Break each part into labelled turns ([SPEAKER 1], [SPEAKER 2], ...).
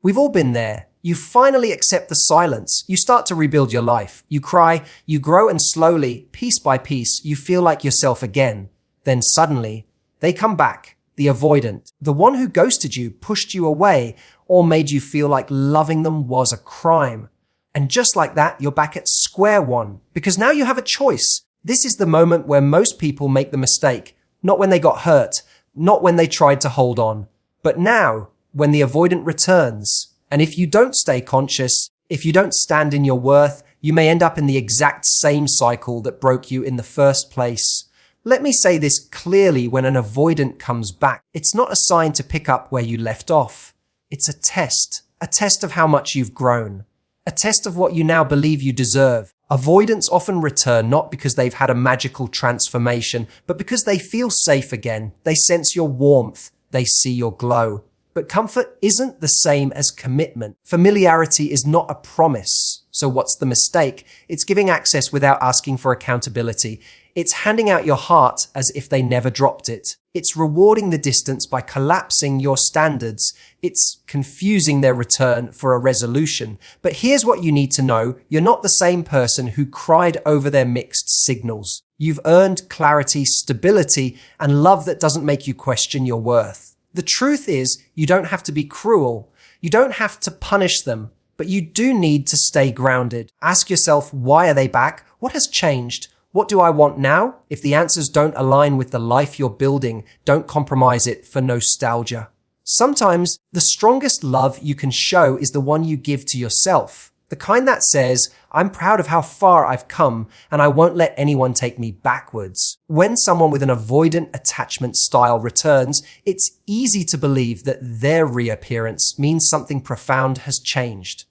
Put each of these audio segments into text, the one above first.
[SPEAKER 1] We've all been there. You finally accept the silence. You start to rebuild your life. You cry, you grow, and slowly, piece by piece, you feel like yourself again. Then suddenly, they come back. The avoidant, the one who ghosted you, pushed you away, or made you feel like loving them was a crime. And just like that, you're back at square one, because now you have a choice. This is the moment where most people make the mistake, not when they got hurt, not when they tried to hold on, but now, when the avoidant returns. And if you don't stay conscious, if you don't stand in your worth, you may end up in the exact same cycle that broke you in the first place. Let me say this clearly: when an avoidant comes back, it's not a sign to pick up where you left off. It's a test of how much you've grown, a test of what you now believe you deserve. Avoidants often return not because they've had a magical transformation, but because they feel safe again. They sense your warmth. They see your glow. But comfort isn't the same as commitment. Familiarity is not a promise. So what's the mistake? It's giving access without asking for accountability. It's handing out your heart as if they never dropped it. It's rewarding the distance by collapsing your standards. It's confusing their return for a resolution. But here's what you need to know. You're not the same person who cried over their mixed signals. You've earned clarity, stability, and love that doesn't make you question your worth. The truth is, you don't have to be cruel. You don't have to punish them, but you do need to stay grounded. Ask yourself, why are they back? What has changed? What do I want now? If the answers don't align with the life you're building, don't compromise it for nostalgia. Sometimes the strongest love you can show is the one you give to yourself. The kind that says, I'm proud of how far I've come and I won't let anyone take me backwards. When someone with an avoidant attachment style returns, it's easy to believe that their reappearance means something profound has changed.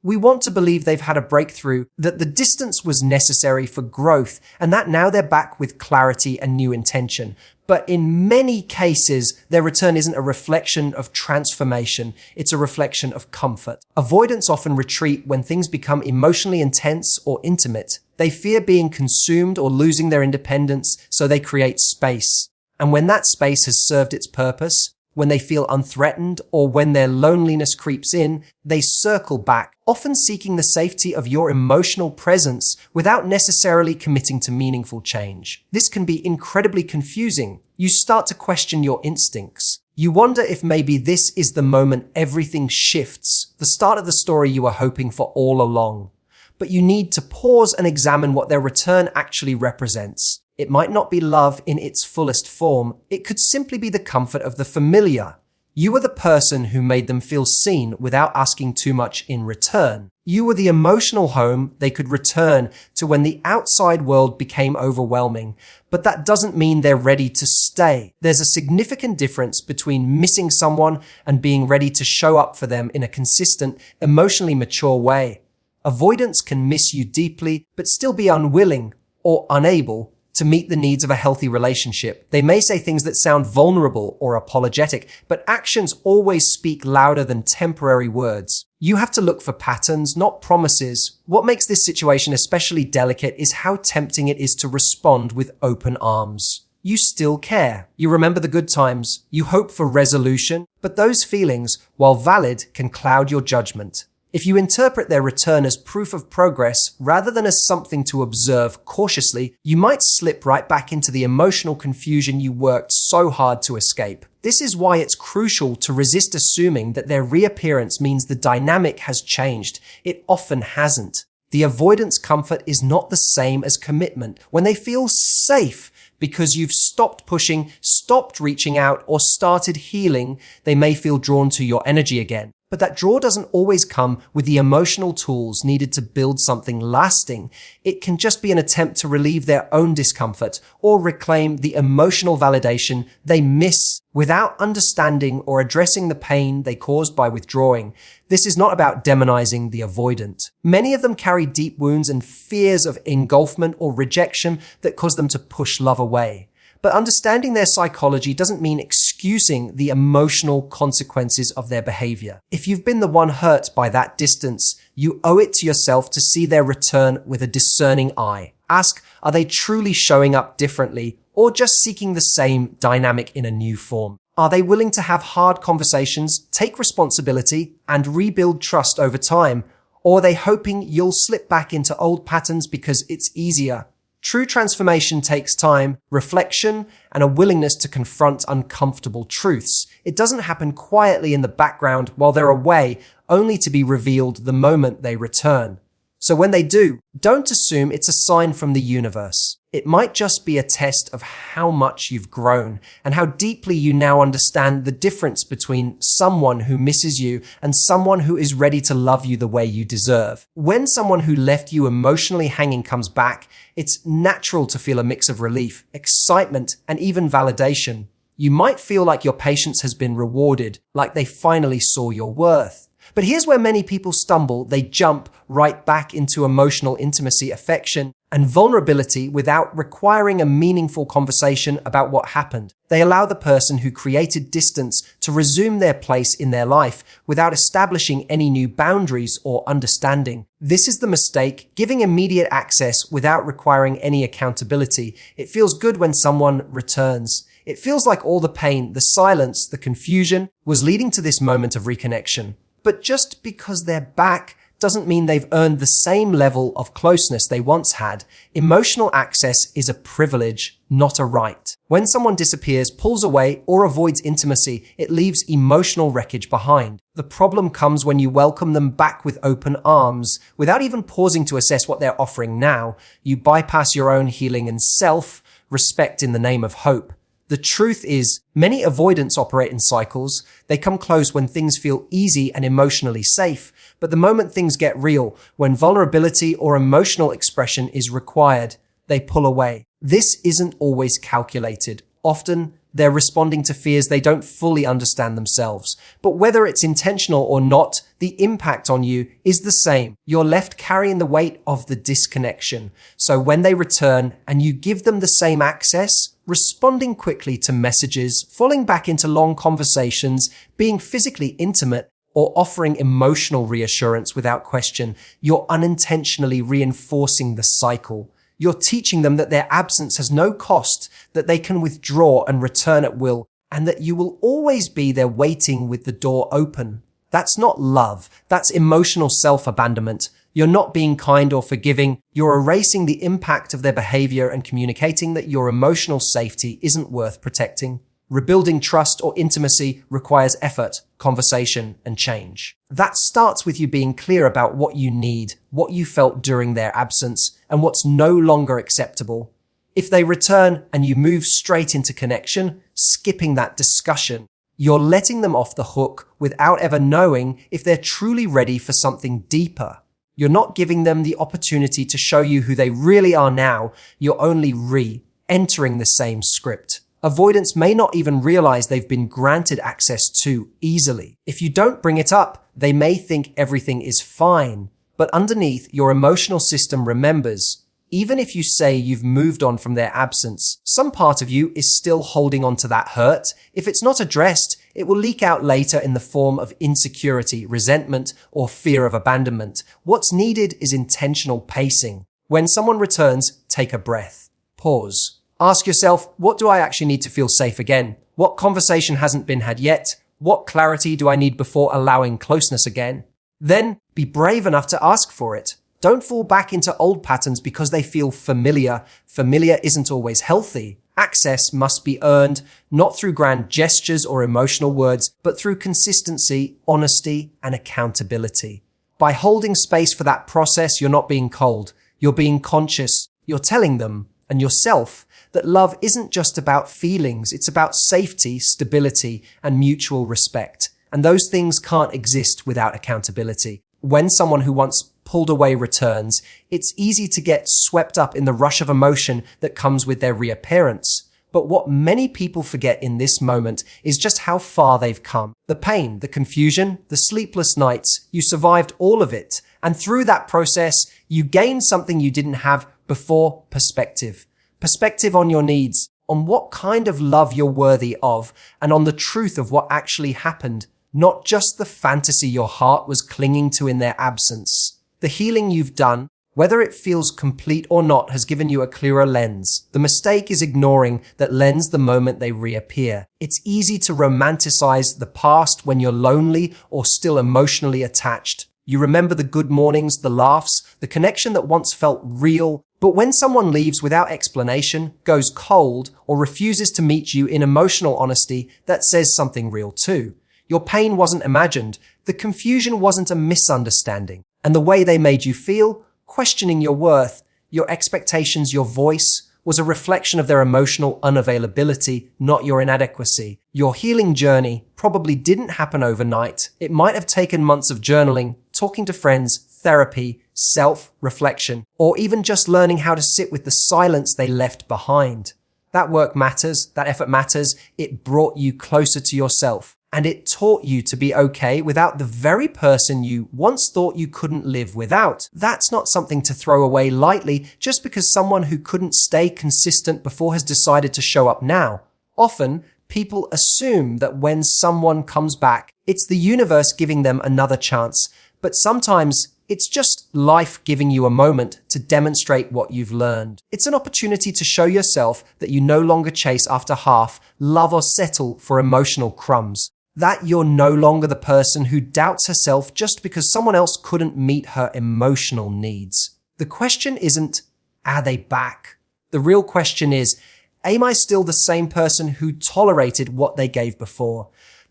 [SPEAKER 1] We want to believe they've had a breakthrough, that the distance was necessary for growth, and that now they're back with clarity and new intention. But in many cases, their return isn't a reflection of transformation, it's a reflection of comfort. Avoidants often retreat when things become emotionally intense or intimate. They fear being consumed or losing their independence, so they create space. And when that space has served its purpose, when they feel unthreatened, or when their loneliness creeps in, they circle back, often seeking the safety of your emotional presence without necessarily committing to meaningful change. This can be incredibly confusing. You start to question your instincts. You wonder if maybe this is the moment everything shifts, the start of the story you were hoping for all along. But you need to pause and examine what their return actually represents. It might not be love in its fullest form. It could simply be the comfort of the familiar. You were the person who made them feel seen without asking too much in return. You were the emotional home they could return to when the outside world became overwhelming. But that doesn't mean they're ready to stay. There's a significant difference between missing someone and being ready to show up for them in a consistent, emotionally mature way. Avoidants can miss you deeply, but still be unwilling or unable to meet the needs of a healthy relationship. They may say things that sound vulnerable or apologetic, but actions always speak louder than temporary words. You have to look for patterns, not promises. What makes this situation especially delicate is how tempting it is to respond with open arms. You still care. You remember the good times. You hope for resolution, but those feelings, while valid, can cloud your judgment. If you interpret their return as proof of progress rather than as something to observe cautiously, you might slip right back into the emotional confusion you worked so hard to escape. This is why it's crucial to resist assuming that their reappearance means the dynamic has changed. It often hasn't. The avoidance comfort is not the same as commitment. When they feel safe because you've stopped pushing, stopped reaching out, or started healing, they may feel drawn to your energy again. But that draw doesn't always come with the emotional tools needed to build something lasting. It can just be an attempt to relieve their own discomfort or reclaim the emotional validation they miss without understanding or addressing the pain they caused by withdrawing. This is not about demonizing the avoidant. Many of them carry deep wounds and fears of engulfment or rejection that cause them to push love away. But understanding their psychology doesn't mean excusing the emotional consequences of their behavior. If you've been the one hurt by that distance, you owe it to yourself to see their return with a discerning eye. Ask, are they truly showing up differently or just seeking the same dynamic in a new form? Are they willing to have hard conversations, take responsibility, and rebuild trust over time? Or are they hoping you'll slip back into old patterns because it's easier? True transformation takes time, reflection, and a willingness to confront uncomfortable truths. It doesn't happen quietly in the background while they're away, only to be revealed the moment they return. So when they do, don't assume it's a sign from the universe. It might just be a test of how much you've grown and how deeply you now understand the difference between someone who misses you and someone who is ready to love you the way you deserve. When someone who left you emotionally hanging comes back, it's natural to feel a mix of relief, excitement, and even validation. You might feel like your patience has been rewarded, like they finally saw your worth. But here's where many people stumble. They jump right back into emotional intimacy, affection, and vulnerability without requiring a meaningful conversation about what happened. They allow the person who created distance to resume their place in their life without establishing any new boundaries or understanding. This is the mistake, giving immediate access without requiring any accountability. It feels good when someone returns. It feels like all the pain, the silence, the confusion was leading to this moment of reconnection. But just because they're back doesn't mean they've earned the same level of closeness they once had. Emotional access is a privilege, not a right. When someone disappears, pulls away, or avoids intimacy, it leaves emotional wreckage behind. The problem comes when you welcome them back with open arms. Without even pausing to assess what they're offering now, you bypass your own healing and self-respect in the name of hope. The truth is, many avoidants operate in cycles. They come close when things feel easy and emotionally safe. But the moment things get real, when vulnerability or emotional expression is required, they pull away. This isn't always calculated. Often, they're responding to fears they don't fully understand themselves. But whether it's intentional or not, the impact on you is the same. You're left carrying the weight of the disconnection. So when they return and you give them the same access, responding quickly to messages, falling back into long conversations, being physically intimate, or offering emotional reassurance without question, you're unintentionally reinforcing the cycle. You're teaching them that their absence has no cost, that they can withdraw and return at will, and that you will always be there waiting with the door open. That's not love. That's emotional self-abandonment. You're not being kind or forgiving. You're erasing the impact of their behavior and communicating that your emotional safety isn't worth protecting. Rebuilding trust or intimacy requires effort, conversation, and change. That starts with you being clear about what you need, what you felt during their absence, and what's no longer acceptable. If they return and you move straight into connection, skipping that discussion, you're letting them off the hook without ever knowing if they're truly ready for something deeper. You're not giving them the opportunity to show you who they really are now. You're only re-entering the same script. Avoidants may not even realize they've been granted access too easily. If you don't bring it up, they may think everything is fine. But underneath, your emotional system remembers. Even if you say you've moved on from their absence, some part of you is still holding on to that hurt. If it's not addressed, it will leak out later in the form of insecurity, resentment, or fear of abandonment. What's needed is intentional pacing. When someone returns, take a breath. Pause. Ask yourself, what do I actually need to feel safe again? What conversation hasn't been had yet? What clarity do I need before allowing closeness again? Then be brave enough to ask for it. Don't fall back into old patterns because they feel familiar. Familiar isn't always healthy. Access must be earned, not through grand gestures or emotional words, but through consistency, honesty, and accountability. By holding space for that process, you're not being cold. You're being conscious. You're telling them and yourself that love isn't just about feelings. It's about safety, stability, and mutual respect. And those things can't exist without accountability. When someone who once pulled away returns, it's easy to get swept up in the rush of emotion that comes with their reappearance. But what many people forget in this moment is just how far they've come. The pain, the confusion, the sleepless nights, you survived all of it. And through that process, you gained something you didn't have before: perspective. Perspective on your needs, on what kind of love you're worthy of, and on the truth of what actually happened, not just the fantasy your heart was clinging to in their absence. The healing you've done, Whether it feels complete or not has given you a clearer lens. The mistake is ignoring that lens the moment they reappear. It's easy to romanticize the past when you're lonely or still emotionally attached. You remember the good mornings, the laughs, the connection that once felt real. But when someone leaves without explanation, goes cold, or refuses to meet you in emotional honesty, that says something real too. Your pain wasn't imagined. The confusion wasn't a misunderstanding. And the way they made you feel, questioning your worth, your expectations, your voice, was a reflection of their emotional unavailability, not your inadequacy. Your healing journey probably didn't happen overnight. It might have taken months of journaling, talking to friends, therapy, self-reflection, or even just learning how to sit with the silence they left behind. That work matters, that effort matters. It brought you closer to yourself. And it taught you to be okay without the very person you once thought you couldn't live without. That's not something to throw away lightly just because someone who couldn't stay consistent before has decided to show up now. Often, people assume that when someone comes back, it's the universe giving them another chance. But sometimes it's just life giving you a moment to demonstrate what you've learned. It's an opportunity to show yourself that you no longer chase after half, love, or settle for emotional crumbs. That you're no longer the person who doubts herself just because someone else couldn't meet her emotional needs. The question isn't, are they back? The real question is, am I still the same person who tolerated what they gave before?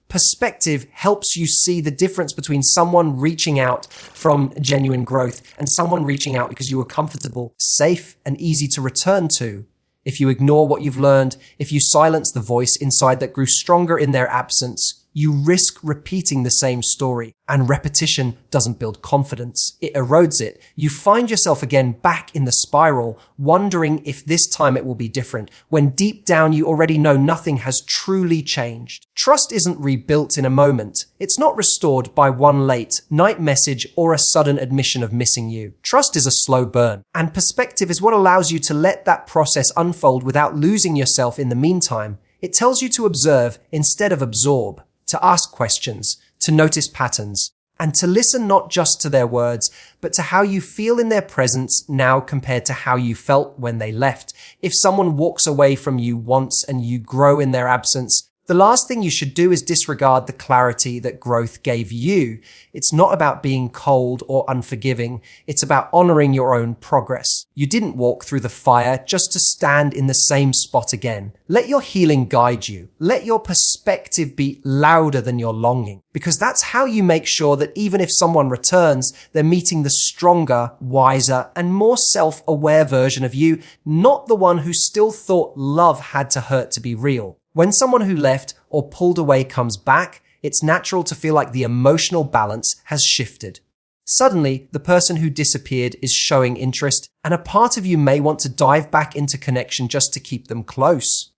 [SPEAKER 1] Perspective helps you see the difference between someone reaching out from genuine growth and someone reaching out because you were comfortable, safe, and easy to return to. If you ignore what you've learned, if you silence the voice inside that grew stronger in their absence, you risk repeating the same story. And repetition doesn't build confidence. It erodes it. You find yourself again back in the spiral, wondering if this time it will be different, when deep down you already know nothing has truly changed. Trust isn't rebuilt in a moment. It's not restored by one late night message or a sudden admission of missing you. Trust is a slow burn, and perspective is what allows you to let that process unfold without losing yourself in the meantime. It tells you to observe instead of absorb, to ask questions, to notice patterns, and to listen not just to their words, but to how you feel in their presence now compared to how you felt when they left. If someone walks away from you once and you grow in their absence, the last thing you should do is disregard the clarity that growth gave you. It's not about being cold or unforgiving. It's about honoring your own progress. You didn't walk through the fire just to stand in the same spot again. Let your healing guide you. Let your perspective be louder than your longing, because that's how you make sure that even if someone returns, they're meeting the stronger, wiser, and more self-aware version of you, not the one who still thought love had to hurt to be real. When someone who left or pulled away comes back, it's natural to feel like the emotional balance has shifted. Suddenly, the person who disappeared is showing interest, and a part of you may want to dive back into connection just to keep them close.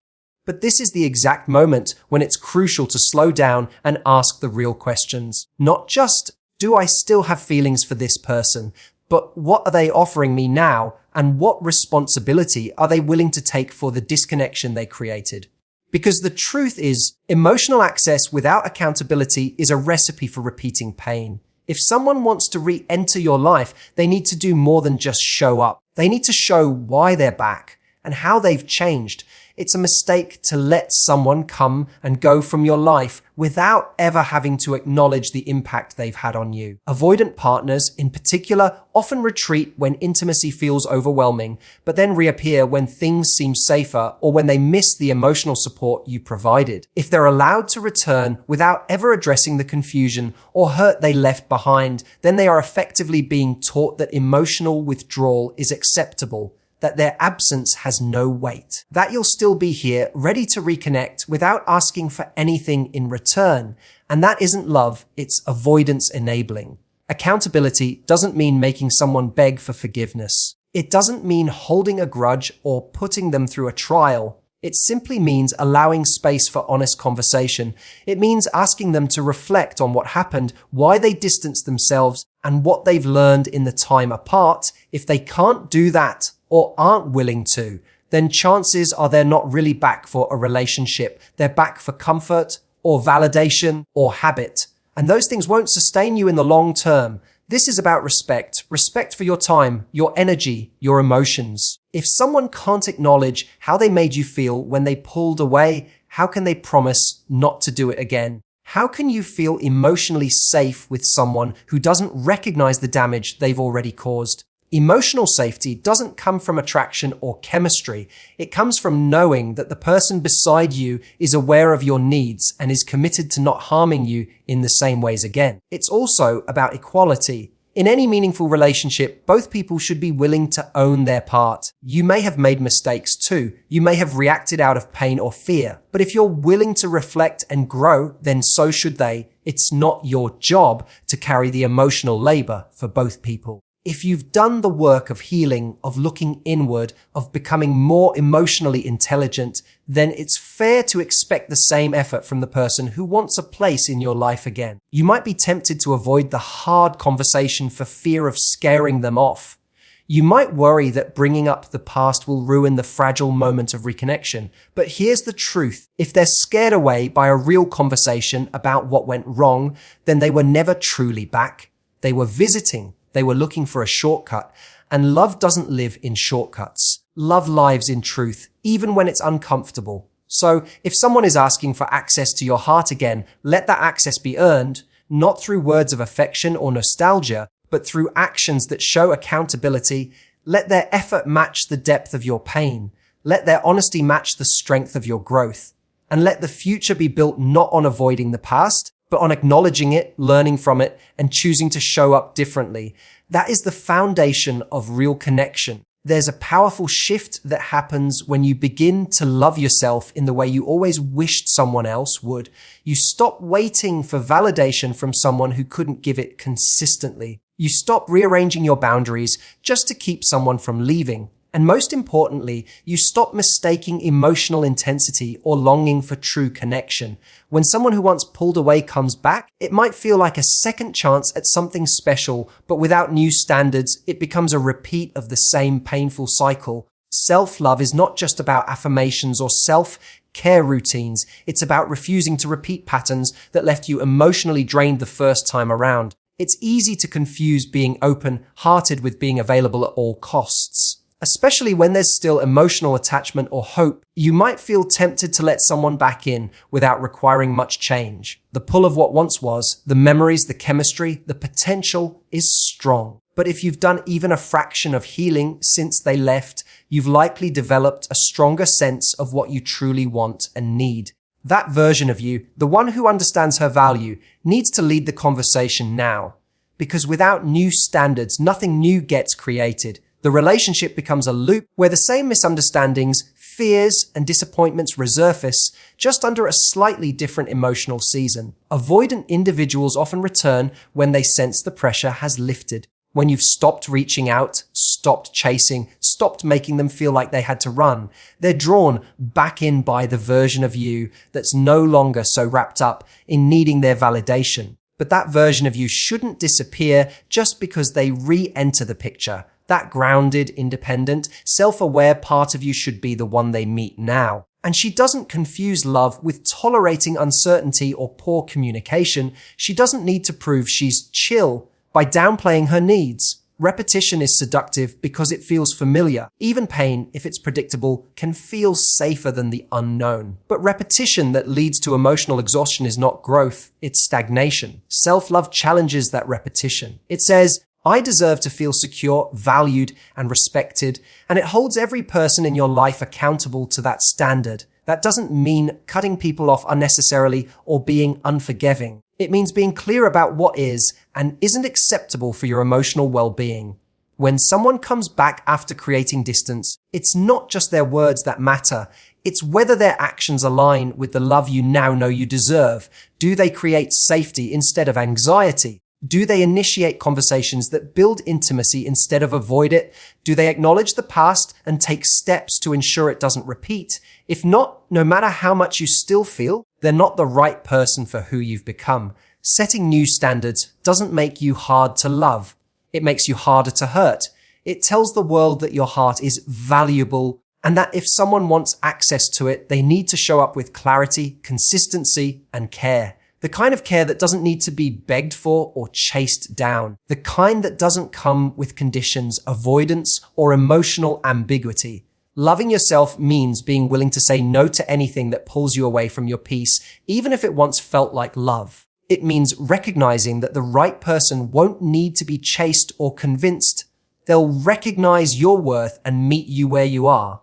[SPEAKER 1] But this is the exact moment when it's crucial to slow down and ask the real questions. Not just, do I still have feelings for this person? But what are they offering me now? And what responsibility are they willing to take for the disconnection they created? Because the truth is, emotional access without accountability is a recipe for repeating pain. If someone wants to re-enter your life, they need to do more than just show up. They need to show why they're back and how they've changed. It's a mistake to let someone come and go from your life without ever having to acknowledge the impact they've had on you. Avoidant partners, in particular, often retreat when intimacy feels overwhelming, but then reappear when things seem safer or when they miss the emotional support you provided. If they're allowed to return without ever addressing the confusion or hurt they left behind, then they are effectively being taught that emotional withdrawal is acceptable, that their absence has no weight, that you'll still be here, ready to reconnect without asking for anything in return. And that isn't love, it's avoidance enabling. Accountability doesn't mean making someone beg for forgiveness. It doesn't mean holding a grudge or putting them through a trial. It simply means allowing space for honest conversation. It means asking them to reflect on what happened, why they distanced themselves, and what they've learned in the time apart. If they can't do that, or aren't willing to, then chances are they're not really back for a relationship. They're back for comfort or validation or habit. And those things won't sustain you in the long term. This is about respect. Respect for your time, your energy, your emotions. If someone can't acknowledge how they made you feel when they pulled away, how can they promise not to do it again? How can you feel emotionally safe with someone who doesn't recognize the damage they've already caused? Emotional safety doesn't come from attraction or chemistry. It comes from knowing that the person beside you is aware of your needs and is committed to not harming you in the same ways again. It's also about equality. In any meaningful relationship, both people should be willing to own their part. You may have made mistakes too. You may have reacted out of pain or fear. But if you're willing to reflect and grow, then so should they. It's not your job to carry the emotional labor for both people. If you've done the work of healing, of looking inward, of becoming more emotionally intelligent, then it's fair to expect the same effort from the person who wants a place in your life again. You might be tempted to avoid the hard conversation for fear of scaring them off. You might worry that bringing up the past will ruin the fragile moment of reconnection. But here's the truth. If they're scared away by a real conversation about what went wrong, then they were never truly back. They were visiting. They were looking for a shortcut, and love doesn't live in shortcuts. Love lives in truth, even when it's uncomfortable. So if someone is asking for access to your heart again, let that access be earned, not through words of affection or nostalgia, but through actions that show accountability. Let their effort match the depth of your pain. Let their honesty match the strength of your growth. And let the future be built not on avoiding the past, but on acknowledging it, learning from it, and choosing to show up differently. That is the foundation of real connection. There's a powerful shift that happens when you begin to love yourself in the way you always wished someone else would. You stop waiting for validation from someone who couldn't give it consistently. You stop rearranging your boundaries just to keep someone from leaving. And most importantly, you stop mistaking emotional intensity or longing for true connection. When someone who once pulled away comes back, it might feel like a second chance at something special, but without new standards, it becomes a repeat of the same painful cycle. Self-love is not just about affirmations or self-care routines. It's about refusing to repeat patterns that left you emotionally drained the first time around. It's easy to confuse being open-hearted with being available at all costs. Especially when there's still emotional attachment or hope, you might feel tempted to let someone back in without requiring much change. The pull of what once was, the memories, the chemistry, the potential is strong. But if you've done even a fraction of healing since they left, you've likely developed a stronger sense of what you truly want and need. That version of you, the one who understands her value, needs to lead the conversation now. Because without new standards, nothing new gets created. The relationship becomes a loop where the same misunderstandings, fears, and disappointments resurface just under a slightly different emotional season. Avoidant individuals often return when they sense the pressure has lifted. When you've stopped reaching out, stopped chasing, stopped making them feel like they had to run. They're drawn back in by the version of you that's no longer so wrapped up in needing their validation. But that version of you shouldn't disappear just because they re-enter the picture. That grounded, independent, self-aware part of you should be the one they meet now. And she doesn't confuse love with tolerating uncertainty or poor communication. She doesn't need to prove she's chill by downplaying her needs. Repetition is seductive because it feels familiar. Even pain, if it's predictable, can feel safer than the unknown. But repetition that leads to emotional exhaustion is not growth, it's stagnation. Self-love challenges that repetition. It says, I deserve to feel secure, valued, and respected, and it holds every person in your life accountable to that standard. That doesn't mean cutting people off unnecessarily or being unforgiving. It means being clear about what is and isn't acceptable for your emotional well-being. When someone comes back after creating distance, it's not just their words that matter. It's whether their actions align with the love you now know you deserve. Do they create safety instead of anxiety? Do they initiate conversations that build intimacy instead of avoid it? Do they acknowledge the past and take steps to ensure it doesn't repeat? If not, no matter how much you still feel, they're not the right person for who you've become. Setting new standards doesn't make you hard to love. It makes you harder to hurt. It tells the world that your heart is valuable and that if someone wants access to it, they need to show up with clarity, consistency, and care. The kind of care that doesn't need to be begged for or chased down. The kind that doesn't come with conditions, avoidance, or emotional ambiguity. Loving yourself means being willing to say no to anything that pulls you away from your peace, even if it once felt like love. It means recognizing that the right person won't need to be chased or convinced. They'll recognize your worth and meet you where you are.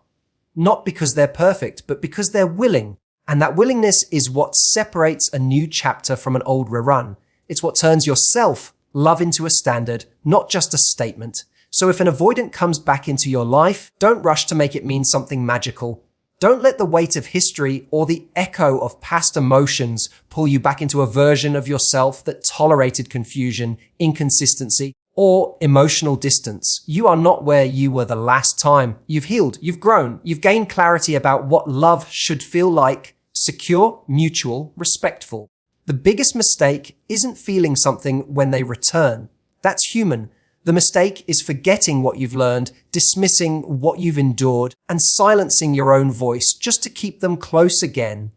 [SPEAKER 1] Not because they're perfect, but because they're willing. And that willingness is what separates a new chapter from an old rerun. It's what turns your self-love into a standard, not just a statement. So if an avoidant comes back into your life, don't rush to make it mean something magical. Don't let the weight of history or the echo of past emotions pull you back into a version of yourself that tolerated confusion, inconsistency, or emotional distance. You are not where you were the last time. You've healed, you've grown, you've gained clarity about what love should feel like: secure, mutual, respectful. The biggest mistake isn't feeling something when they return. That's human. The mistake is forgetting what you've learned, dismissing what you've endured, and silencing your own voice just to keep them close again.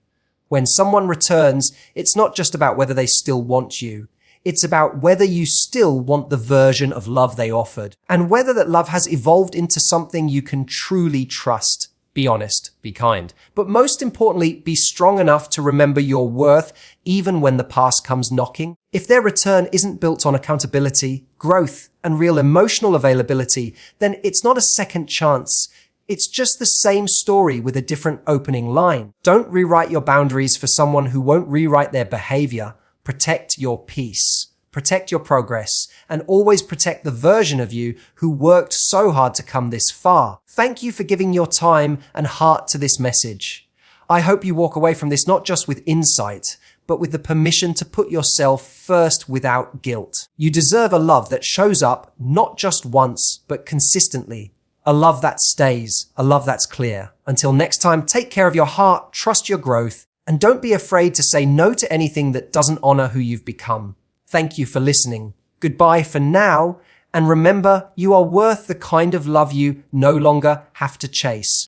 [SPEAKER 1] When someone returns, it's not just about whether they still want you. It's about whether you still want the version of love they offered, and whether that love has evolved into something you can truly trust. Be honest, be kind, but most importantly, be strong enough to remember your worth even when the past comes knocking. If their return isn't built on accountability, growth, and real emotional availability, then it's not a second chance. It's just the same story with a different opening line. Don't rewrite your boundaries for someone who won't rewrite their behavior. Protect your peace. Protect your progress, and always protect the version of you who worked so hard to come this far. Thank you for giving your time and heart to this message. I hope you walk away from this not just with insight, but with the permission to put yourself first without guilt. You deserve a love that shows up not just once, but consistently. A love that stays, a love that's clear. Until next time, take care of your heart, trust your growth, and don't be afraid to say no to anything that doesn't honor who you've become. Thank you for listening. Goodbye for now, and remember, you are worth the kind of love you no longer have to chase.